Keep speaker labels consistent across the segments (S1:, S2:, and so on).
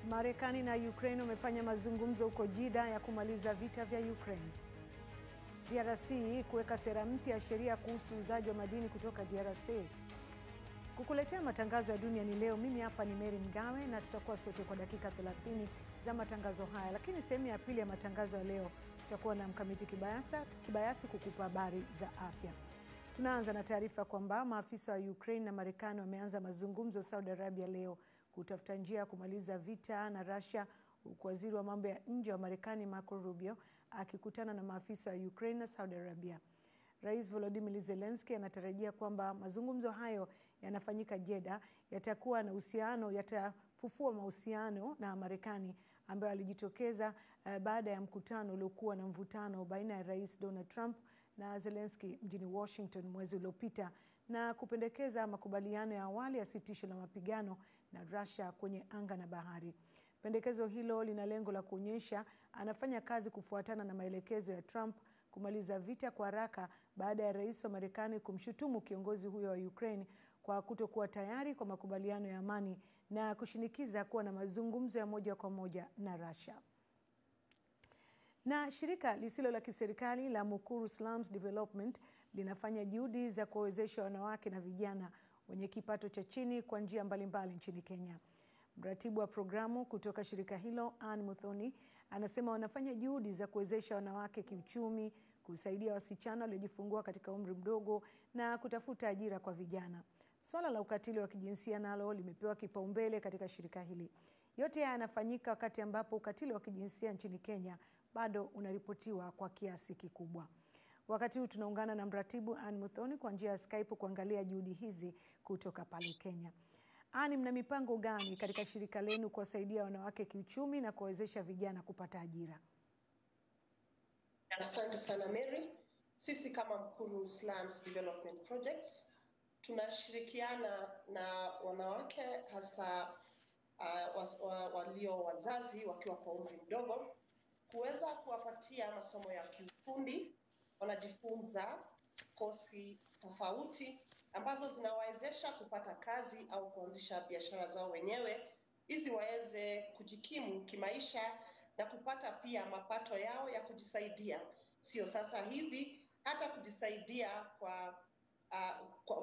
S1: Marekani na Ukraine wamefanya mazungumzo huko Jeddah ya kumaliza vita vya Ukraine. DRC kuweka sera mpya ya sheria kuhusu uuzaji wa madini kutoka DRC. Kukuletea matangazo ya dunia ni leo, mimi hapa ni Mary Mgawe na tutakuwa sote kwa dakika 30 za matangazo haya. Lakini sehemu ya pili ya matangazo ya leo tutakuwa na Mkamiti Kibayasi kukupa habari za afya. Tunaanza na taarifa kwamba maafisa wa Ukraine na Marekani wameanza mazungumzo Saudi Arabia leo kutafuta njia ya kumaliza vita na Russia, huku waziri wa mambo ya nje wa Marekani Marco Rubio akikutana na maafisa wa Ukraine na Saudi Arabia. Rais Volodymyr Zelensky anatarajia kwamba mazungumzo hayo yanafanyika Jeddah yatafufua mahusiano na Marekani ambayo alijitokeza baada ya mkutano uliokuwa na mvutano baina ya Rais Donald Trump na Zelensky mjini Washington mwezi uliopita, na kupendekeza makubaliano ya awali ya sitisho la mapigano na Russia kwenye anga na bahari. Pendekezo hilo lina lengo la kuonyesha anafanya kazi kufuatana na maelekezo ya Trump kumaliza vita kwa haraka baada ya rais wa Marekani kumshutumu kiongozi huyo wa Ukraine kwa kutokuwa tayari kwa makubaliano ya amani na kushinikiza kuwa na mazungumzo ya moja kwa moja na Russia. Na shirika lisilo la kiserikali la Mukuru Slums Development linafanya juhudi za kuwawezesha wanawake na vijana wenye kipato cha chini kwa njia mbalimbali nchini Kenya. Mratibu wa programu kutoka shirika hilo, Ann Muthoni, anasema wanafanya juhudi za kuwezesha wanawake kiuchumi, kusaidia wasichana waliojifungua katika umri mdogo na kutafuta ajira kwa vijana. Swala la ukatili wa kijinsia nalo limepewa kipaumbele katika shirika hili. Yote haya yanafanyika wakati ambapo ukatili wa kijinsia nchini Kenya bado unaripotiwa kwa kiasi kikubwa. Wakati huu tunaungana na mratibu Ann Muthoni kwa njia ya Skype kuangalia juhudi hizi kutoka pale Kenya. Ani, mna mipango gani katika shirika lenu kuwasaidia wanawake kiuchumi na kuwawezesha vijana kupata ajira?
S2: Asante sana Mary. Sisi kama Mukuru Slums Development Projects tunashirikiana na wanawake hasa walio wazazi wakiwa kwa umri mdogo kuweza kuwapatia masomo ya kiufundi. Wanajifunza kosi tofauti ambazo zinawawezesha kupata kazi au kuanzisha biashara zao wenyewe ili waweze kujikimu kimaisha na kupata pia mapato yao ya kujisaidia, sio sasa hivi, hata kujisaidia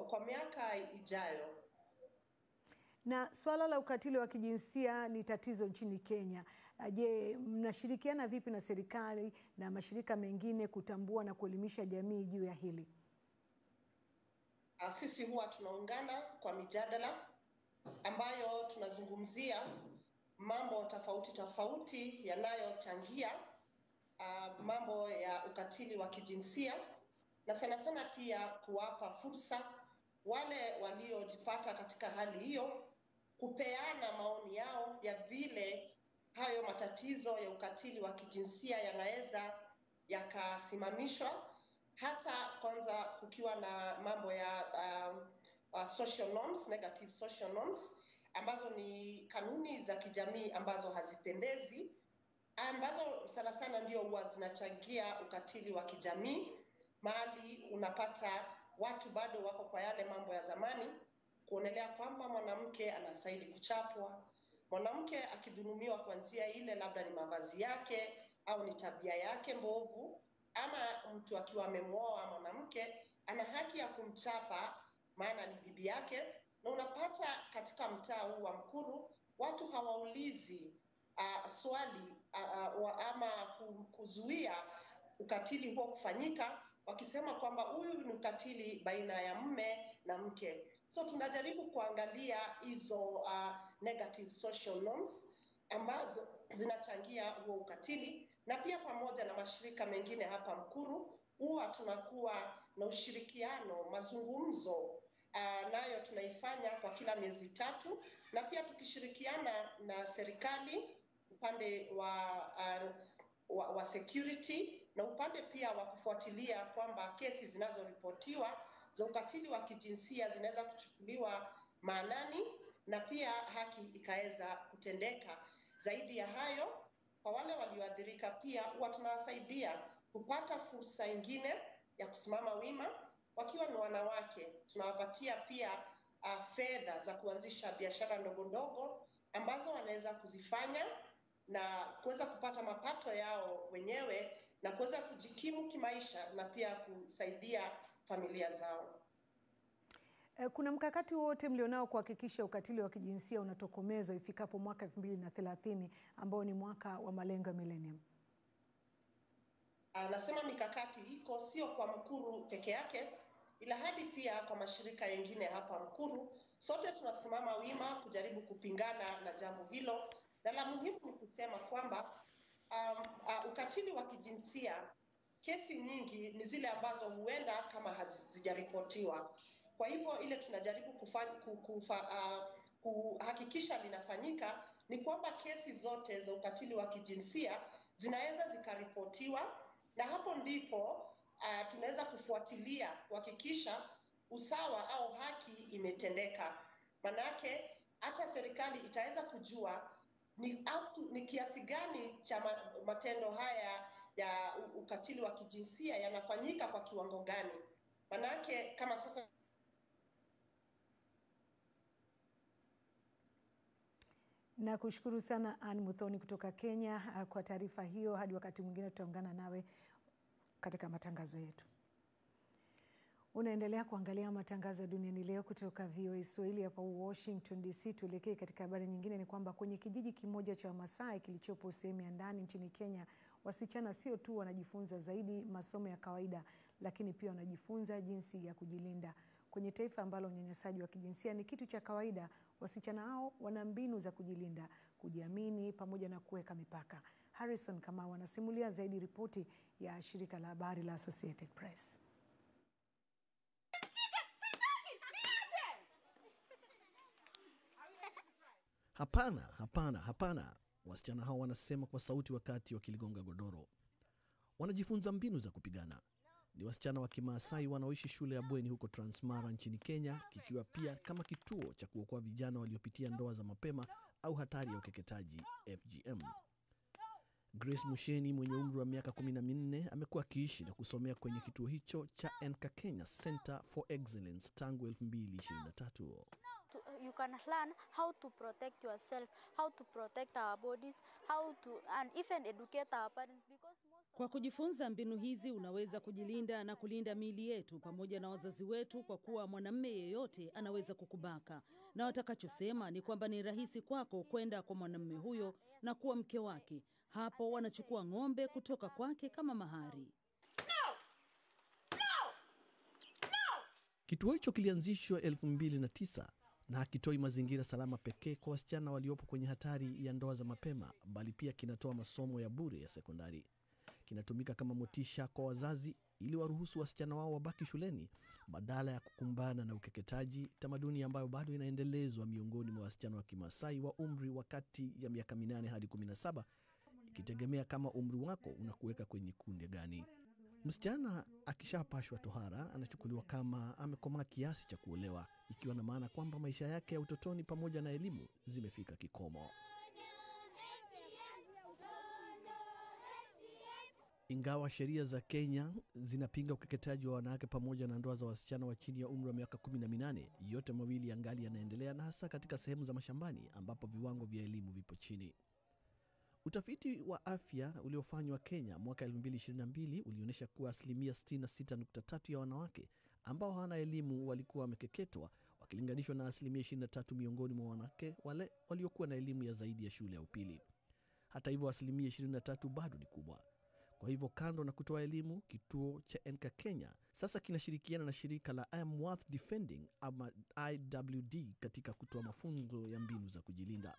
S2: kwa miaka ijayo.
S1: Na swala la ukatili wa kijinsia ni tatizo nchini Kenya. Je, mnashirikiana vipi na serikali na mashirika mengine kutambua na kuelimisha jamii juu ya hili?
S2: Sisi huwa tunaungana kwa mijadala ambayo tunazungumzia mambo tofauti yanayochangia mambo ya ukatili wa kijinsia, na sana sana pia kuwapa fursa wale waliojipata katika hali hiyo kupeana maoni yao ya vile hayo matatizo ya ukatili wa kijinsia yanaweza yakasimamishwa, hasa kwanza kukiwa na mambo ya social norms, negative social norms, ambazo ni kanuni za kijamii ambazo hazipendezi, ambazo sana sana ndio huwa zinachangia ukatili wa kijamii. Mahali unapata watu bado wako kwa yale mambo ya zamani, kuonelea kwamba mwanamke anastahili kuchapwa, mwanamke akidhulumiwa kwa njia ile, labda ni mavazi yake au ni tabia yake mbovu, ama mtu akiwa amemwoa mwanamke ana haki ya kumchapa maana ni bibi yake. Na unapata katika mtaa huu wa Mukuru watu hawaulizi swali ama kuzuia ukatili huo kufanyika, wakisema kwamba huyu ni ukatili baina ya mume na mke. So tunajaribu kuangalia hizo negative social norms ambazo zinachangia huo ukatili, na pia pamoja na mashirika mengine hapa Mukuru huwa tunakuwa na ushirikiano, mazungumzo nayo tunaifanya kwa kila miezi 3, na pia tukishirikiana na serikali upande wa security na upande pia wa kufuatilia kwamba kesi zinazoripotiwa za ukatili wa kijinsia zinaweza kuchukuliwa maanani na pia haki ikaweza kutendeka. Zaidi ya hayo, kwa wale walioathirika pia huwa tunawasaidia kupata fursa nyingine ya kusimama wima. Wakiwa ni wanawake, tunawapatia pia fedha za kuanzisha biashara ndogo ndogo ambazo wanaweza kuzifanya na kuweza kupata mapato yao wenyewe na kuweza kujikimu kimaisha na pia kusaidia familia zao.
S1: Kuna mkakati wote mlionao kuhakikisha ukatili wa kijinsia unatokomezwa ifikapo mwaka 2030 ambao ni mwaka wa malengo ya millennium?
S2: Nasema mikakati iko sio kwa Mkuru peke yake, ila hadi pia kwa mashirika yengine hapa Mkuru. Sote tunasimama wima kujaribu kupingana na jambo hilo, na la muhimu ni kusema kwamba ukatili wa kijinsia, kesi nyingi ni zile ambazo huenda kama hazijaripotiwa. Kwa hivyo ile tunajaribu kuhakikisha linafanyika ni kwamba kesi zote za ukatili wa kijinsia zinaweza zikaripotiwa, na hapo ndipo tunaweza kufuatilia kuhakikisha usawa au haki imetendeka. Manake hata serikali itaweza kujua ni kiasi gani cha matendo haya ya ukatili wa kijinsia yanafanyika kwa kiwango gani. Manake kama sasa.
S1: Na kushukuru sana Anne Muthoni kutoka Kenya kwa taarifa hiyo. Hadi wakati mwingine tutaungana nawe katika matangazo yetu. Unaendelea kuangalia matangazo ya Duniani Leo kutoka VOA Swahili hapa Washington DC. Tuelekee katika habari nyingine. Ni kwamba kwenye kijiji kimoja cha Wamasai kilichopo sehemu ya ndani nchini Kenya, wasichana sio tu wanajifunza zaidi masomo ya kawaida, lakini pia wanajifunza jinsi ya kujilinda. Kwenye taifa ambalo unyanyasaji wa kijinsia ni kitu cha kawaida, wasichana hao wana mbinu za kujilinda, kujiamini pamoja na kuweka mipaka. Harrison Kamau anasimulia zaidi ripoti ya shirika la habari la Associated Press.
S3: Hapana. Wasichana hao wanasema kwa sauti wakati wakiligonga godoro. Wanajifunza mbinu za kupigana. Ni wasichana wa Kimaasai wanaoishi shule ya bweni huko Transmara nchini Kenya, kikiwa pia kama kituo cha kuokoa vijana waliopitia ndoa za mapema au hatari ya ukeketaji FGM. Grace Musheni mwenye umri wa miaka 14 amekuwa akiishi na kusomea kwenye kituo hicho cha Enka Kenya Center for Excellence tangu 2023.
S4: You can learn how to protect yourself, how to protect our bodies, and even educate our parents because
S5: kwa kujifunza mbinu hizi unaweza kujilinda na kulinda miili yetu pamoja na wazazi wetu, kwa kuwa mwanamume yeyote anaweza kukubaka, na watakachosema ni kwamba ni rahisi kwako kwenda kwa mwanamume huyo na kuwa mke wake. Hapo wanachukua ng'ombe kutoka kwake kama mahari.
S3: Kituo hicho kilianzishwa 2009 na hakitoi mazingira salama pekee kwa wasichana waliopo kwenye hatari ya ndoa za mapema, bali pia kinatoa masomo ya bure ya sekondari. Kinatumika kama motisha kwa wazazi ili waruhusu wasichana wao wabaki shuleni badala ya kukumbana na ukeketaji, tamaduni ambayo bado inaendelezwa miongoni mwa wasichana wa Kimasai wa umri wa kati ya miaka 8 hadi 17, ikitegemea kama umri wako unakuweka kwenye kundi gani. Msichana akishapashwa tohara anachukuliwa kama amekomaa kiasi cha kuolewa, ikiwa na maana kwamba maisha yake ya utotoni pamoja na elimu zimefika kikomo. Ingawa sheria za Kenya zinapinga ukeketaji wa wanawake pamoja na ndoa za wasichana wa chini ya umri wa miaka 18, yote mawili yangali yanaendelea, na hasa katika sehemu za mashambani ambapo viwango vya elimu vipo chini. Utafiti wa afya uliofanywa Kenya mwaka 2022 ulionyesha kuwa 66.3% ya wanawake ambao hawana elimu walikuwa wamekeketwa, wakilinganishwa na 23% miongoni mwa wanawake wale waliokuwa na elimu ya zaidi ya shule ya upili. Hata hivyo 23% bado ni kubwa. Kwa hivyo kando na kutoa elimu, kituo cha Enka Kenya sasa kinashirikiana na shirika la I Am Worth Defending ama IWD katika kutoa mafunzo ya mbinu za kujilinda.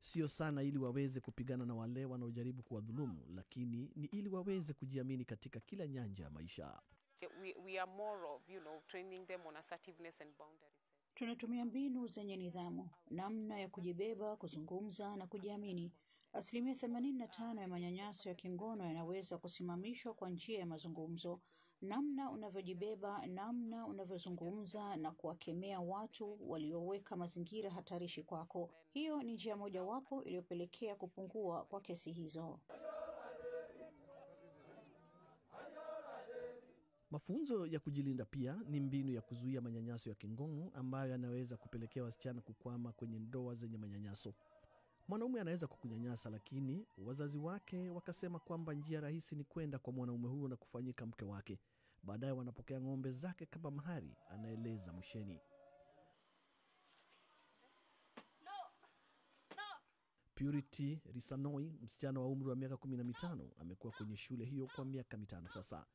S3: Sio sana ili waweze kupigana na wale wanaojaribu kuwadhulumu, lakini ni ili waweze kujiamini katika kila nyanja ya maisha.
S6: We are more of, training them on assertiveness and boundaries.
S7: Tunatumia mbinu zenye nidhamu, namna ya kujibeba, kuzungumza na kujiamini. 85% ya manyanyaso ya kingono yanaweza kusimamishwa kwa njia ya mazungumzo. Namna unavyojibeba, namna unavyozungumza na kuwakemea watu walioweka mazingira hatarishi kwako. Hiyo ni njia mojawapo iliyopelekea kupungua kwa kesi hizo.
S3: Mafunzo ya kujilinda pia ni mbinu ya kuzuia manyanyaso ya kingono ambayo yanaweza kupelekea wasichana kukwama kwenye ndoa zenye manyanyaso. Mwanaume anaweza kukunyanyasa, lakini wazazi wake wakasema kwamba njia rahisi ni kwenda kwa mwanaume huyo na kufanyika mke wake. Baadaye wanapokea ng'ombe zake kama mahari, anaeleza Musheni. Purity Risanoi, msichana wa umri wa miaka 15, amekuwa kwenye shule hiyo kwa miaka 5 sasa.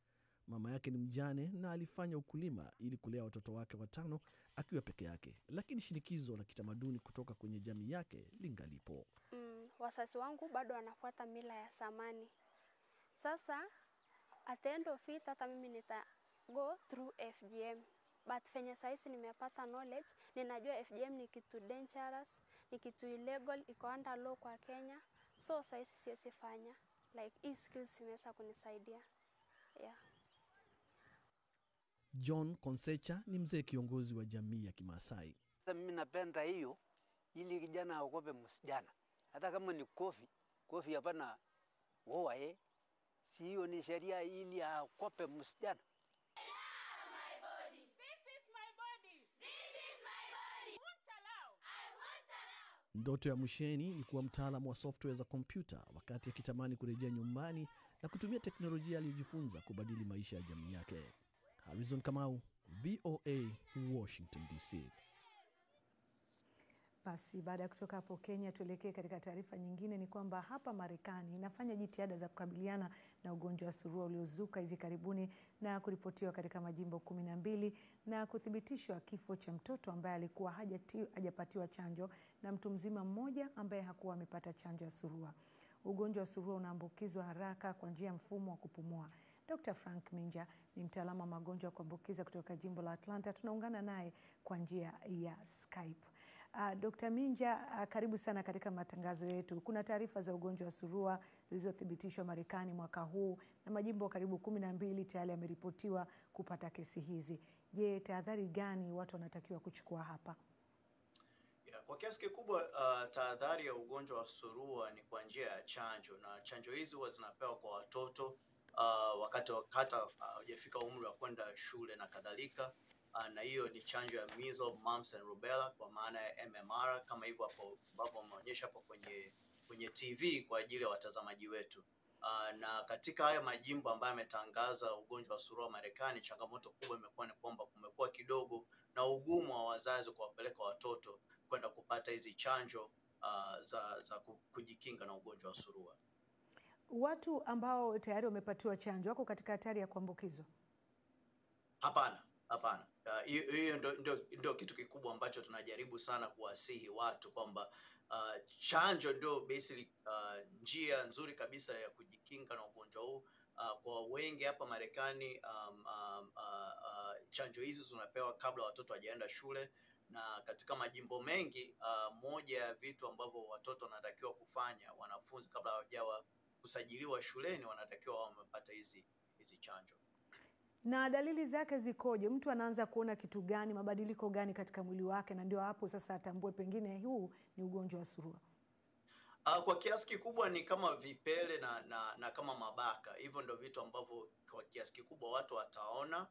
S3: Mama yake ni mjane na alifanya ukulima ili kulea watoto wake 5 akiwa peke yake, lakini shinikizo la kitamaduni kutoka kwenye jamii yake lingalipo.
S4: Wazazi wangu bado wanafuata mila ya zamani. Sasa at the end of it, hata mimi nita go through FGM. But venye saisi nimepata knowledge, ninajua FGM ni kitu dangerous, ni kitu illegal, iko under law kwa Kenya. So saisi siwezi fanya. Like hii skills imeweza kunisaidia. Yeah.
S3: John Konsecha ni mzee kiongozi wa jamii ya Kimaasai.
S8: Mimi napenda hiyo ili kijana aogope msichana. Hata kama ni kofi hapana oa si hiyo ni sheria ili aogope msichana.
S3: Ndoto ya Musheni ni kuwa mtaalamu wa software za kompyuta, wakati akitamani kurejea nyumbani na kutumia teknolojia aliyojifunza kubadili maisha ya jamii yake. Harrison Kamau, VOA, Washington DC.
S1: Basi baada ya kutoka hapo Kenya, tuelekee katika taarifa nyingine. Ni kwamba hapa Marekani inafanya jitihada za kukabiliana na ugonjwa wa surua uliozuka hivi karibuni na kuripotiwa katika majimbo 12 na kuthibitishwa kifo cha mtoto ambaye alikuwa hajapatiwa chanjo na mtu mzima mmoja ambaye hakuwa amepata chanjo ya surua. Ugonjwa wa surua unaambukizwa haraka kwa njia ya mfumo wa kupumua. Dr. Frank Minja ni mtaalamu wa magonjwa ya kuambukiza kutoka jimbo la Atlanta. Tunaungana naye kwa njia ya Skype. Dr. Minja, karibu sana katika matangazo yetu. Kuna taarifa za ugonjwa wa surua zilizothibitishwa Marekani mwaka huu na majimbo karibu 12 tayari yameripotiwa kupata kesi hizi. Je, tahadhari gani watu wanatakiwa kuchukua hapa?
S9: Kwa kiasi kikubwa tahadhari ya ugonjwa wa surua ni kwa njia ya chanjo, na chanjo hizi huwa zinapewa kwa watoto wakati hata hujafika umri wa kwenda shule na kadhalika. Na hiyo ni chanjo ya measles, mumps and rubella kwa maana ya MMR, kama hivyo hapo ambapo umeonyesha hapo kwenye TV kwa ajili ya watazamaji wetu. Na katika haya majimbo ambayo yametangaza ugonjwa wa surua Marekani, changamoto kubwa imekuwa ni kwamba kumekuwa kidogo na ugumu wa wazazi kuwapeleka watoto kwenda kupata hizi chanjo za kujikinga na ugonjwa wa surua.
S1: Watu ambao tayari wamepatiwa chanjo wako katika hatari ya kuambukizwa?
S9: Hapana. Hiyo ndio kitu kikubwa ambacho tunajaribu sana kuwasihi watu kwamba chanjo ndio basically njia nzuri kabisa ya kujikinga na ugonjwa huu. Kwa wengi hapa Marekani chanjo hizi zinapewa kabla watoto hawajaenda shule, na katika majimbo mengi moja ya vitu ambavyo watoto wanatakiwa kufanya, wanafunzi kabla hawajawa kusajiliwa shuleni, wanatakiwa wamepata hizi chanjo.
S1: Na dalili zake zikoje? Mtu anaanza kuona kitu gani, mabadiliko gani katika mwili wake, na ndio hapo sasa atambue pengine huu ni ugonjwa wa surua?
S9: Kwa kiasi kikubwa ni kama vipele na kama mabaka. Hivyo ndio vitu ambavyo kwa kiasi kikubwa watu wataona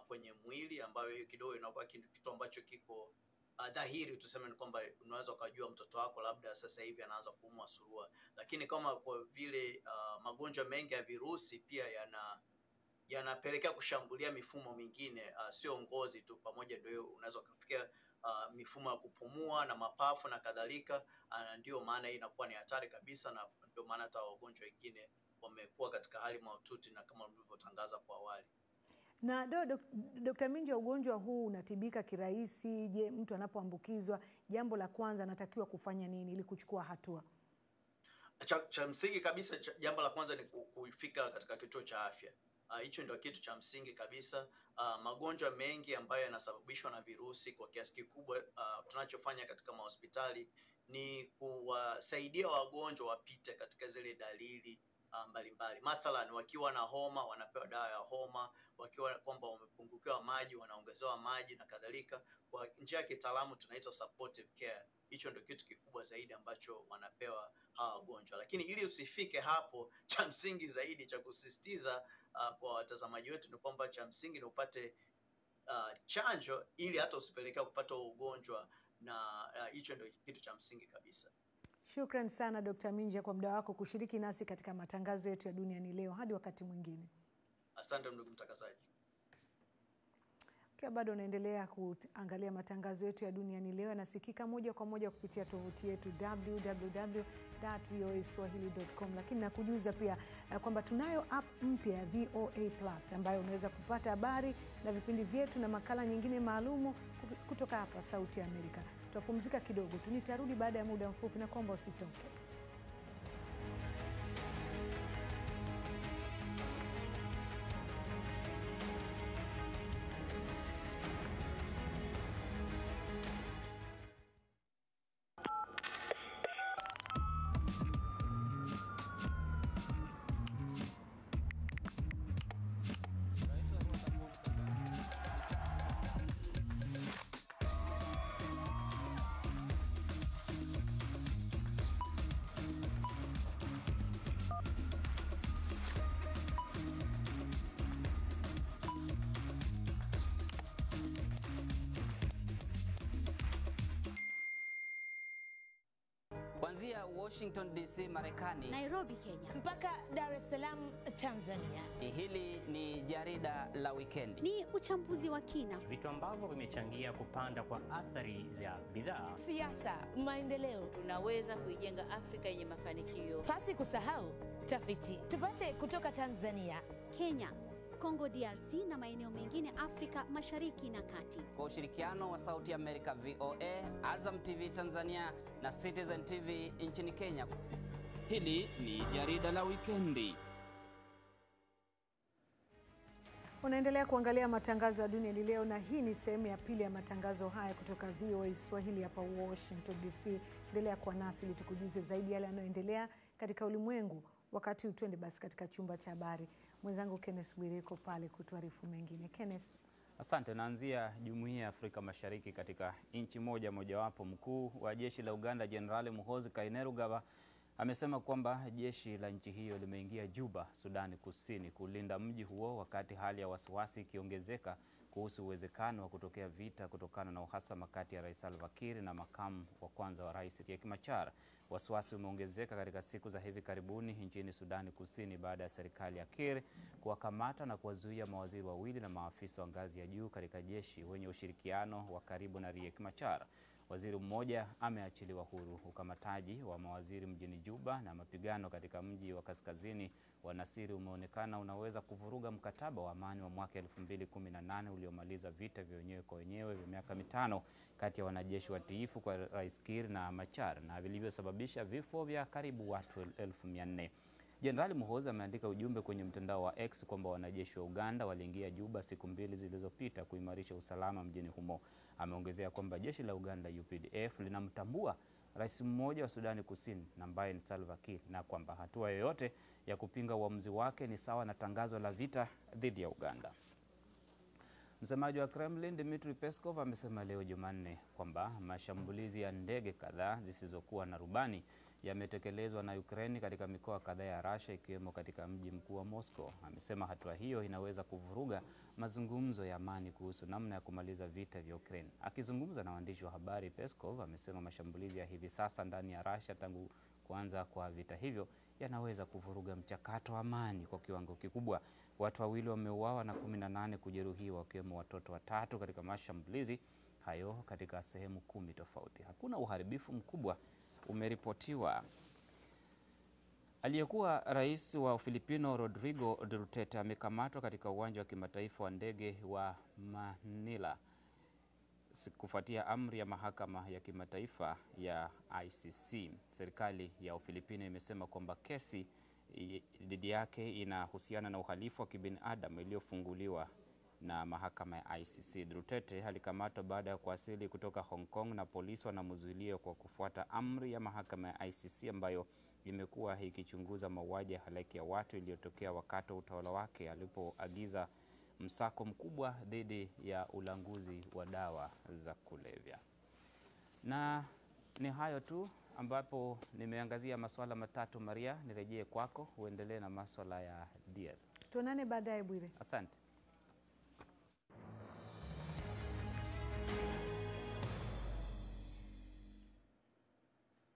S9: kwenye mwili, ambayo hiyo kidogo inakuwa kitu ambacho kiko dhahiri. Tuseme ni kwamba unaweza ukajua mtoto wako labda sasa hivi anaanza kuumwa surua. Lakini kama kwa vile magonjwa mengi ya virusi pia yanapelekea kushambulia mifumo mingine, sio ngozi tu, pamoja ndio unaweza kufikia mifumo ya kupumua na mapafu na kadhalika. Ndio maana hii inakuwa ni hatari kabisa, na ndio maana hata wagonjwa wengine wamekuwa katika hali mahututi na kama mlivyotangaza kwa awali.
S1: Na Dr. Minja, ugonjwa huu unatibika kirahisi? Je, mtu anapoambukizwa jambo la kwanza anatakiwa kufanya nini ili kuchukua hatua?
S9: Cha msingi kabisa, jambo la kwanza ni kufika katika kituo cha afya. Hicho ndio kitu cha msingi kabisa. Magonjwa mengi ambayo yanasababishwa na virusi, kwa kiasi kikubwa tunachofanya katika mahospitali ni kuwasaidia wagonjwa wapite katika zile dalili mbalimbali. Mathalan, wakiwa na homa wanapewa dawa ya homa, wakiwa kwamba wamepungukiwa maji wanaongezewa maji na kadhalika. Kwa njia ya kitaalamu tunaitwa supportive care. Hicho ndio kitu kikubwa zaidi ambacho wanapewa hawa wagonjwa. Lakini ili usifike hapo, cha msingi zaidi cha kusisitiza kwa watazamaji wetu ni kwamba cha msingi ni upate chanjo ili hata usipelekea kupata ugonjwa, na hicho ndio kitu cha msingi kabisa.
S1: Shukran sana Dr. Minja kwa muda wako kushiriki nasi katika matangazo yetu ya Duniani Leo. Hadi wakati mwingine.
S9: Asante ndugu mtangazaji.
S1: Ukiwa bado unaendelea kuangalia matangazo yetu ya Duniani Leo, yanasikika moja kwa moja kupitia tovuti yetu www.voaswahili.com, lakini nakujuza pia kwamba tunayo app mpya ya VOA Plus ambayo unaweza kupata habari na vipindi vyetu na makala nyingine maalumu kutoka hapa Sauti ya Amerika. Tutapumzika kidogo, tunitarudi baada ya muda mfupi na kwamba usitoke.
S10: Kuanzia Washington DC Marekani,
S11: Nairobi Kenya,
S12: mpaka Dar es Salaam Tanzania.
S10: Hili ni jarida la wikendi.
S11: Ni uchambuzi wa kina,
S13: vitu ambavyo vimechangia kupanda kwa athari za bidhaa,
S12: siasa, maendeleo.
S14: Tunaweza kuijenga Afrika yenye mafanikio.
S12: Pasi kusahau tafiti. Tupate kutoka Tanzania,
S11: Kenya, Kongo DRC na maeneo mengine Afrika Mashariki na Kati.
S10: Kwa ushirikiano wa Sauti ya Amerika VOA, Azam TV Tanzania na Citizen TV nchini Kenya. Hili ni jarida la wikendi.
S1: Unaendelea kuangalia matangazo ya Duniani Leo, na hii ni sehemu ya pili ya matangazo haya kutoka VOA Swahili hapa Washington DC. Endelea kuwa nasi ili tukujuze zaidi yale yanayoendelea katika ulimwengu. Wakati utwende basi katika chumba cha habari. Mwenzangu Kenneth Bwire yuko pale kutuarifu mengine. Kenneth.
S15: Asante. Naanzia Jumuiya ya Afrika Mashariki katika nchi mojawapo. Mkuu wa jeshi la Uganda Jenerali Muhoozi Kainerugaba amesema kwamba jeshi la nchi hiyo limeingia Juba, Sudani Kusini kulinda mji huo, wakati hali ya wasiwasi ikiongezeka kuhusu uwezekano wa kutokea vita kutokana na uhasama kati ya Rais Salva Kiir na makamu wa kwanza wa Rais Riek Machar. Wasiwasi umeongezeka katika siku za hivi karibuni nchini Sudani Kusini baada ya serikali ya Kiir kuwakamata na kuwazuia mawaziri wawili na maafisa wa ngazi ya juu katika jeshi wenye ushirikiano wa karibu na Riek Machar. Waziri mmoja ameachiliwa huru. Ukamataji wa mawaziri mjini Juba na mapigano katika mji wa kaskazini wa Nasiri umeonekana unaweza kuvuruga mkataba wa amani wa mwaka 2018 uliomaliza vita vya wenyewe kwa wenyewe vya miaka 5 kati ya wanajeshi watiifu kwa Rais Kiir na Machar, na vilivyosababisha vifo vya karibu watu 1400. Jenerali Muhoozi ameandika ujumbe kwenye mtandao wa X kwamba wanajeshi wa Uganda waliingia Juba siku 2 zilizopita kuimarisha usalama mjini humo. Ameongezea kwamba jeshi la Uganda UPDF linamtambua rais mmoja wa Sudani Kusini ambaye ni Salva Kiir, na kwamba hatua yoyote ya kupinga uamuzi wake ni sawa na tangazo la vita dhidi ya Uganda. Msemaji wa Kremlin Dmitry Peskov amesema leo Jumanne kwamba mashambulizi ya ndege kadhaa zisizokuwa na rubani yametekelezwa na Ukraine katika mikoa kadhaa ya Russia ikiwemo katika mji mkuu wa Moscow. Amesema hatua hiyo inaweza kuvuruga mazungumzo ya amani kuhusu namna ya kumaliza vita vya Ukraine. Akizungumza na waandishi wa habari, Peskov amesema mashambulizi ya hivi sasa ndani ya Russia tangu kuanza kwa vita hivyo yanaweza kuvuruga mchakato wa amani kwa kiwango kikubwa. Watu wawili wameuawa na 18 kujeruhiwa, wakiwemo watoto 3 katika mashambulizi hayo katika sehemu 10 tofauti. Hakuna uharibifu mkubwa umeripotiwa. Aliyekuwa rais wa Filipino Rodrigo Duterte amekamatwa katika uwanja wa kimataifa wa ndege wa Manila kufuatia amri ya mahakama ya kimataifa ya ICC. Serikali ya Ufilipino imesema kwamba kesi dhidi yake inahusiana na uhalifu wa kibinadamu iliyofunguliwa na mahakama ya ICC. Duterte alikamatwa baada ya kuwasili kutoka Hong Kong na polisi wanamzuilia kwa kufuata amri ya mahakama ya ICC ambayo imekuwa ikichunguza mauaji ya halaiki ya watu iliyotokea wakati wa utawala wake alipoagiza msako mkubwa dhidi ya ulanguzi wa dawa za kulevya. Na ni hayo tu ambapo nimeangazia masuala matatu. Maria, nirejee kwako uendelee na masuala ya DR.
S1: Tuonane baadaye Bwire.
S15: Asante.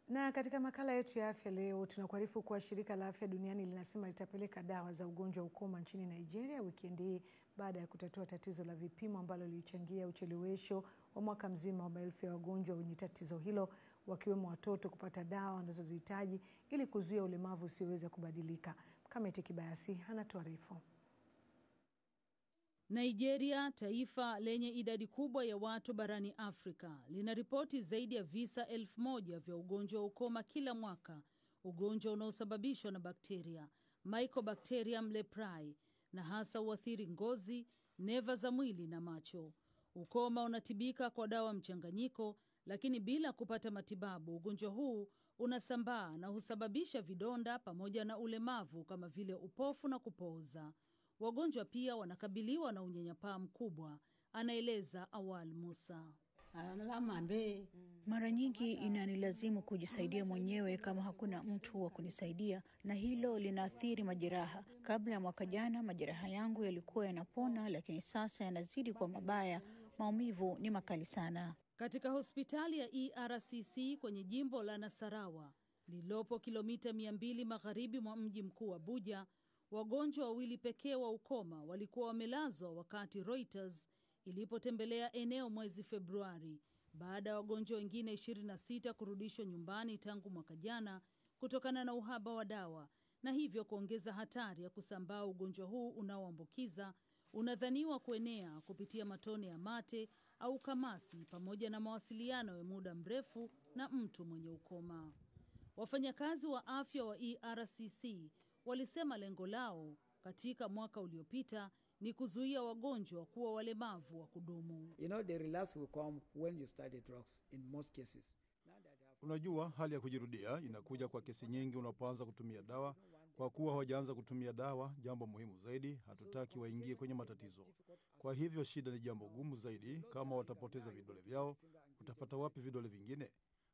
S1: Na katika makala yetu ya afya leo tunakuarifu kuwa shirika la afya duniani linasema litapeleka dawa za ugonjwa wa ukoma nchini Nigeria wikendi hii baada ya kutatua tatizo la vipimo ambalo lilichangia uchelewesho wa mwaka mzima wa maelfu ya wagonjwa wenye tatizo hilo, wakiwemo watoto, kupata dawa wanazozihitaji ili kuzuia ulemavu usioweza kubadilika. Kamete Kibayasi anatuarifu.
S5: Nigeria, taifa lenye idadi kubwa ya watu barani Afrika, linaripoti zaidi ya visa 1000 vya ugonjwa wa ukoma kila mwaka, ugonjwa unaosababishwa na bakteria Mycobacterium leprae, na hasa huathiri ngozi, neva za mwili na macho. Ukoma unatibika kwa dawa mchanganyiko, lakini bila kupata matibabu, ugonjwa huu unasambaa na husababisha vidonda pamoja na ulemavu kama vile upofu na kupooza. Wagonjwa pia wanakabiliwa na unyanyapaa mkubwa, anaeleza Awal Musa.
S7: Mara nyingi inanilazimu kujisaidia mwenyewe kama hakuna mtu wa kunisaidia, na hilo linaathiri majeraha. Kabla ya mwaka jana majeraha yangu yalikuwa yanapona, lakini sasa yanazidi kuwa mabaya. Maumivu ni makali sana.
S5: Katika hospitali ya ERCC kwenye jimbo la Nasarawa lililopo kilomita 200 magharibi mwa mji mkuu Abuja, wagonjwa 2 pekee wa ukoma walikuwa wamelazwa wakati Reuters ilipotembelea eneo mwezi Februari, baada ya wagonjwa wengine 26 kurudishwa nyumbani tangu mwaka jana kutokana na uhaba wa dawa, na hivyo kuongeza hatari ya kusambaa ugonjwa huu unaoambukiza. Unadhaniwa kuenea kupitia matone ya mate au kamasi pamoja na mawasiliano ya muda mrefu na mtu mwenye ukoma. Wafanyakazi wa afya wa ERCC walisema lengo lao katika mwaka uliopita ni kuzuia wagonjwa kuwa walemavu wa kudumu.
S16: The relapse will come when you start the drugs in most cases.
S17: Unajua, hali ya kujirudia inakuja kwa kesi nyingi unapoanza kutumia dawa. Kwa kuwa hawajaanza kutumia dawa, jambo muhimu zaidi, hatutaki waingie kwenye matatizo. Kwa hivyo shida ni jambo gumu zaidi. Kama watapoteza vidole vyao, utapata wapi vidole vingine?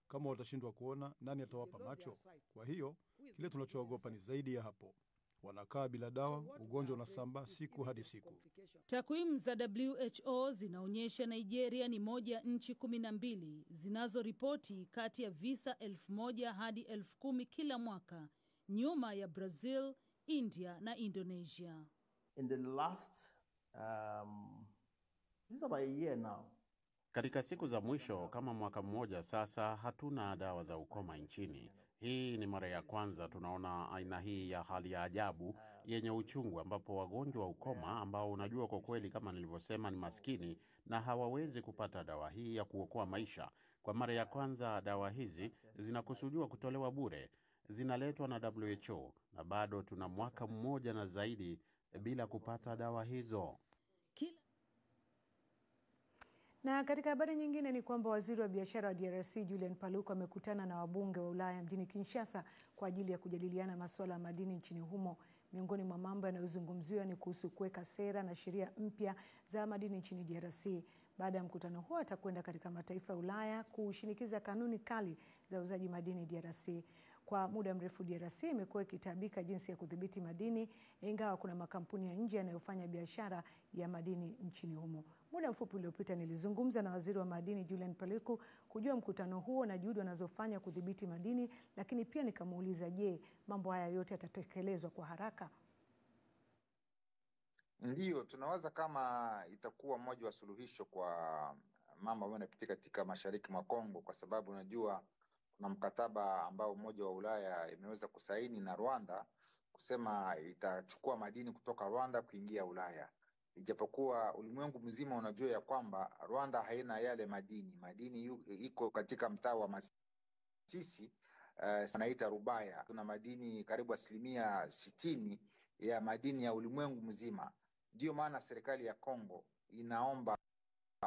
S17: Kama watashindwa kuona, nani atawapa macho? Kwa hiyo kile tunachoogopa ni zaidi ya hapo. Wanakaa bila dawa, ugonjwa unasambaa siku hadi siku.
S5: Takwimu za WHO zinaonyesha Nigeria ni moja ya nchi 12 zinazoripoti kati ya visa 1000 hadi 10,000 kila mwaka, nyuma ya Brazil, India na Indonesia.
S18: In the last this is about a year now.
S19: Katika siku za mwisho kama mwaka mmoja sasa, hatuna dawa za ukoma nchini. Hii ni mara ya kwanza tunaona aina hii ya hali ya ajabu yenye uchungu, ambapo wagonjwa wa ukoma ambao unajua kwa kweli kama nilivyosema ni maskini na hawawezi kupata dawa hii ya kuokoa maisha. Kwa mara ya kwanza dawa hizi zinakusudiwa kutolewa bure, zinaletwa na WHO, na bado tuna mwaka mmoja na zaidi bila kupata dawa hizo.
S1: Na katika habari nyingine ni kwamba waziri wa biashara wa DRC Julien Paluku amekutana na wabunge wa Ulaya mjini Kinshasa kwa ajili ya kujadiliana masuala ya madini nchini humo. Miongoni mwa mambo yanayozungumziwa ni kuhusu kuweka sera na sheria mpya za madini nchini DRC. Baada ya mkutano huo atakwenda katika mataifa ya Ulaya kushinikiza kanuni kali za uzaji madini DRC. Kwa muda mrefu DRC imekuwa ikitabika jinsi ya kudhibiti madini, ingawa kuna makampuni ya nje yanayofanya biashara ya madini nchini humo. Muda mfupi uliopita nilizungumza na waziri wa madini Julien Paluku kujua mkutano huo na juhudi wanazofanya kudhibiti madini, lakini pia nikamuuliza, je, mambo haya yote yatatekelezwa kwa haraka?
S20: Ndiyo, tunawaza kama itakuwa moja wa suluhisho kwa mambo ambayo yanapitika katika mashariki mwa Kongo, kwa sababu unajua kuna mkataba ambao Umoja wa Ulaya imeweza kusaini na Rwanda kusema itachukua madini kutoka Rwanda kuingia Ulaya. Ijapokuwa ulimwengu mzima unajua ya kwamba Rwanda haina yale madini. Madini iko katika mtaa wa Masisi, naita Rubaya. Tuna madini karibu 60% ya madini ya ulimwengu mzima. Ndio maana serikali ya Kongo inaomba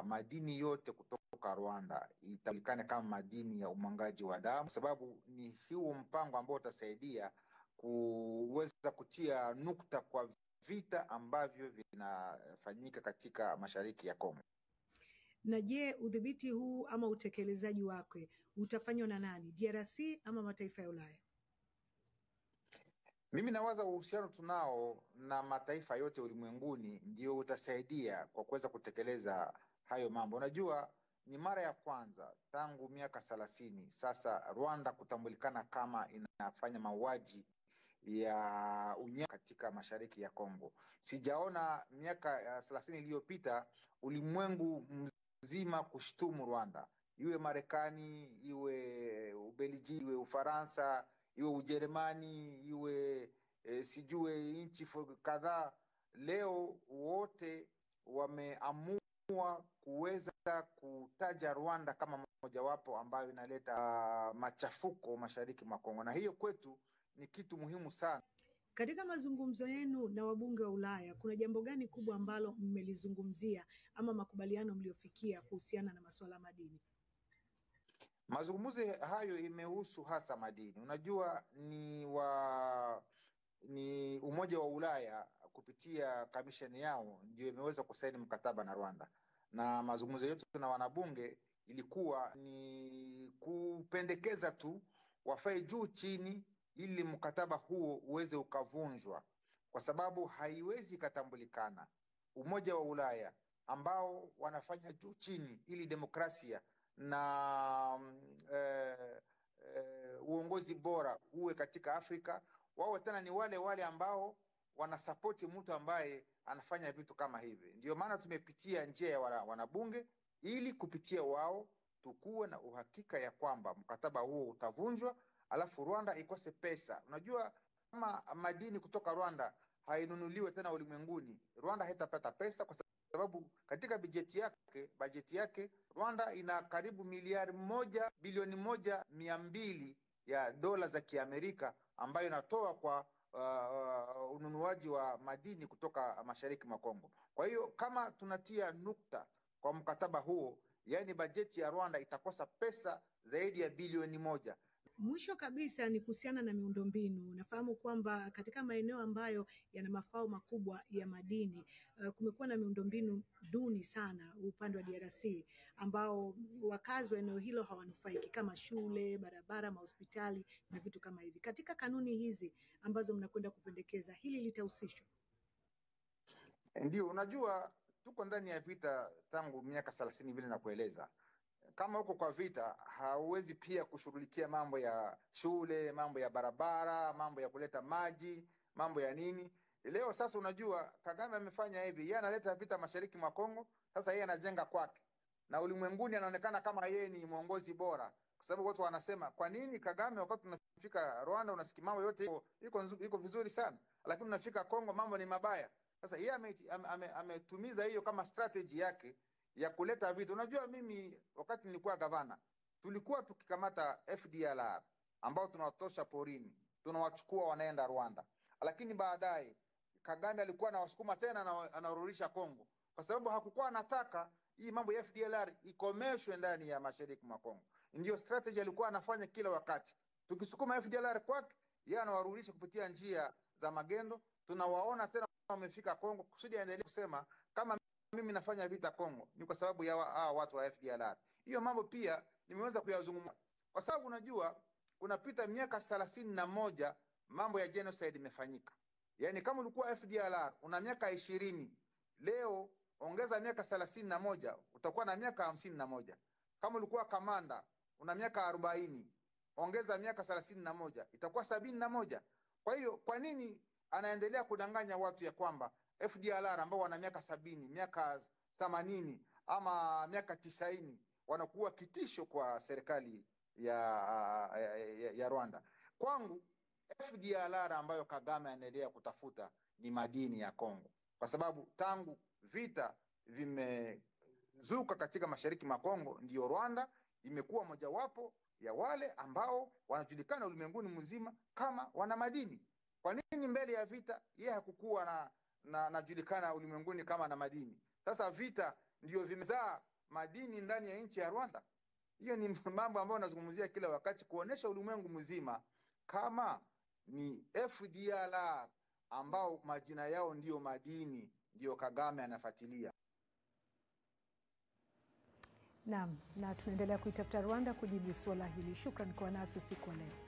S20: madini yote kutoka kutoka Rwanda itajulikana kama madini ya umwangaji wa damu, sababu ni huo mpango ambao utasaidia kuweza kutia nukta kwa vita ambavyo vinafanyika katika mashariki ya Kongo.
S1: Na je, udhibiti huu ama utekelezaji wake utafanywa na nani? DRC ama mataifa ya Ulaya?
S20: Mimi nawaza uhusiano tunao na mataifa yote ulimwenguni ndio utasaidia kwa kuweza kutekeleza hayo mambo. Unajua, ni mara ya kwanza tangu miaka 30 sasa Rwanda kutambulikana kama inafanya mauaji ya unyama katika mashariki ya Kongo. Sijaona miaka 30 iliyopita ulimwengu mzima kushtumu Rwanda, iwe Marekani, iwe Ubelgiji, iwe Ufaransa, iwe Ujerumani, iwe sijue nchi kadhaa. Leo wote wameamua kuweza kutaja Rwanda kama mojawapo ambayo inaleta machafuko mashariki mwa Kongo, na hiyo kwetu ni kitu muhimu sana.
S1: Katika mazungumzo yenu na wabunge wa Ulaya, kuna jambo gani kubwa ambalo mmelizungumzia ama makubaliano mliofikia kuhusiana na masuala ya madini?
S20: Mazungumzo hayo imehusu hasa madini. Unajua, ni Umoja wa Ulaya kupitia kamisheni yao ndio imeweza kusaini mkataba na Rwanda, na mazungumzo yetu na wanabunge ilikuwa ni kupendekeza tu wafae juu chini ili mkataba huo uweze ukavunjwa, kwa sababu haiwezi ikatambulikana Umoja wa Ulaya ambao wanafanya juu chini ili demokrasia na uongozi bora uwe katika Afrika, wao tena ni wale ambao wanasapoti mtu ambaye anafanya vitu kama hivi. Ndio maana tumepitia njia ya wanabunge ili kupitia wao tukuwe na uhakika ya kwamba mkataba huo utavunjwa, alafu Rwanda ikose pesa. Unajua, kama madini kutoka Rwanda hainunuliwe tena ulimwenguni, Rwanda haitapata pesa, kwa sababu katika bajeti yake Rwanda ina karibu bilioni 1.2 ya dola za Kiamerika ambayo inatoa kwa ununuaji wa madini kutoka mashariki mwa Kongo. Kwa hiyo kama tunatia nukta kwa mkataba huo, yani bajeti ya Rwanda itakosa pesa zaidi ya bilioni 1.
S1: Mwisho kabisa ni kuhusiana na miundombinu. Nafahamu kwamba katika maeneo ambayo yana mafao makubwa ya madini kumekuwa na miundombinu duni sana upande wa DRC, ambao wakazi wa eneo hilo hawanufaiki, kama shule, barabara, mahospitali na vitu kama hivi. Katika kanuni hizi ambazo mnakwenda kupendekeza, hili litahusishwa?
S20: Ndio, unajua tuko ndani ya vita tangu miaka 30 vile na kueleza. Kama huko kwa vita, hauwezi pia kushughulikia mambo ya shule, mambo ya barabara, mambo ya kuleta maji, mambo ya nini. Leo sasa unajua Kagame amefanya hivi, yeye analeta vita mashariki mwa Kongo, sasa yeye anajenga kwake. Na ulimwenguni anaonekana kama yeye ni mwongozi bora, kwa sababu watu wanasema, kwa nini Kagame wakati tunafika Rwanda unasikia mambo yote iko vizuri sana, lakini unafika Kongo mambo ni mabaya. Sasa yeye ametumiza hiyo kama strategy yake ya kuleta vitu. Unajua, mimi wakati nilikuwa gavana tulikuwa tukikamata FDLR ambao tunawatosha porini, tunawachukua wanaenda Rwanda, lakini baadaye Kagame alikuwa anawasukuma tena na anarudisha Kongo, kwa sababu hakukuwa anataka hii mambo ya FDLR ikomeshwe ndani ya mashariki mwa Kongo. Ndio strategy alikuwa anafanya kila wakati. Tukisukuma FDLR kwake, yeye anawarudisha kupitia njia za magendo, tunawaona tena wamefika Kongo, kusudi aendelee kusema kama mimi nafanya vita Kongo ni kwa sababu ya watu wa FDLR. Hiyo mambo pia nimeweza kuyazungumza, kwa sababu unajua kunapita miaka 31 mambo ya genocide imefanyika. Yaani kama ulikuwa FDLR una miaka 20, leo ongeza miaka 31 utakuwa na miaka 51. Kama ulikuwa kamanda una miaka 40, ongeza miaka 31 itakuwa 71. Kwa hiyo kwa nini anaendelea kudanganya watu ya kwamba FDLR ambao wana miaka 70, miaka 80 ama miaka 90 wanakuwa kitisho kwa serikali ya Rwanda? Kwangu FDLR ambayo Kagame anaendelea kutafuta ni madini ya Kongo, kwa sababu tangu vita vimezuka katika mashariki mwa Kongo ndio Rwanda imekuwa mojawapo ya wale ambao wanajulikana ulimwenguni mzima kama wana madini. Kwa nini mbele ya vita yeye hakukuwa najulikana ulimwenguni kama na madini? Sasa vita ndio vimezaa madini ndani ya nchi ya Rwanda. Hiyo ni mambo ambayo nazungumzia kila wakati, kuonesha ulimwengu mzima kama ni FDLR ambao majina yao ndiyo madini, ndiyo Kagame anafuatilia.
S1: Naam, na tunaendelea kuitafuta Rwanda kujibu suala hili. Shukrani kwa nasi usiku wa leo.